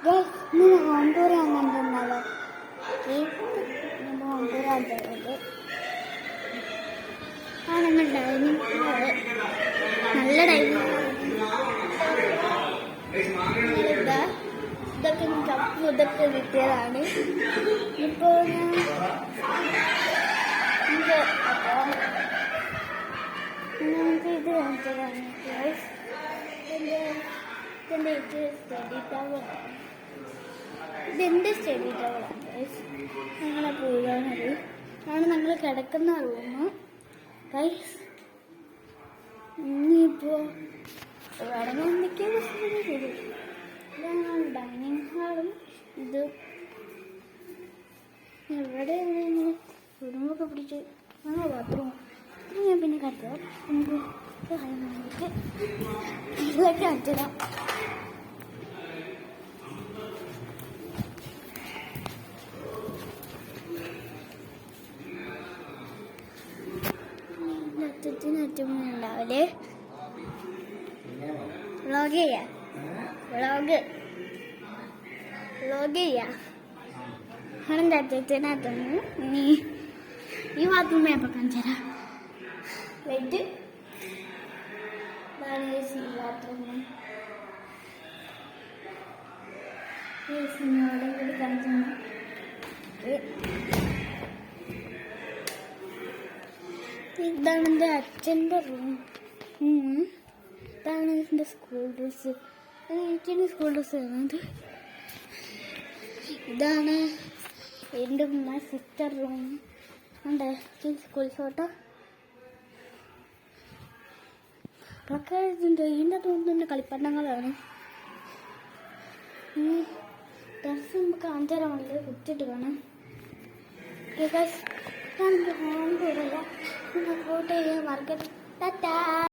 నేను home tour ఏమంటున్నాను నేను home tour అంటుന്നത് നമ്മൾ ഡൈനിങ് ഹാള് നല്ല ഡൈനിങ് ഇതൊക്കെ കപ്പ് ഇതൊക്കെ കിട്ടിയതാണ്. ഇപ്പോൾ നമുക്ക് ഇത് കാണിച്ചതാണ്. സ്റ്റഡി ടവറാണ്. ഇതെൻ്റെ സ്റ്റഡി ടവറാണ്. അങ്ങനെ പോകാനത് ആണ് ഞങ്ങൾ കിടക്കുന്ന റൂമ്. ഇനിയിപ്പോൾ വടങ്ങാൻ ഇതാണ് ഡൈനിങ് ഹാളും. ഇത് എവിടെ കുടുംബമൊക്കെ പിടിച്ച് ബാത്റൂം ഞാൻ പിന്നെ കരുതാം. നമുക്ക് ഇതൊക്കെ അടിച്ചിടാം. ഉണ്ടാവില്ലേ വ്ളോഗ് ചെയ്യാം. അതിൻ്റെ അറ്റത്തിനകത്തൊന്ന് ഇനി ഈ ബാത്റൂം ഞാൻ കാണിച്ചു തരാം. ലൈറ്റ് ബാത്റൂം കൂടി കാണിച്ചു. ഇതാണ് എൻ്റെ അച്ഛൻ്റെ റൂം. ഇതാണ് എൻ്റെ സ്കൂൾ ഡ്രസ്സ്. അച്ഛൻ്റെ സ്കൂൾ ഡ്രസ്സാണത്. ഇതാണ് എൻ്റെ സിസ്റ്റർ റൂം. ഉണ്ട് സ്കൂൾ ഫോട്ടോ ഒക്കെ ഇതിൻ്റെ തോന്നുന്ന കളിപ്പണ്ടങ്ങളാണ്. ഡ്രസ്സ് നമുക്ക് കാണിച്ചാൽ കുത്തിട്ട് കാണാം. ഹോം ടൂറല്ല, ഫോട്ടോ ചെയ്യാൻ മറക്കരുത്. ടാറ്റാ.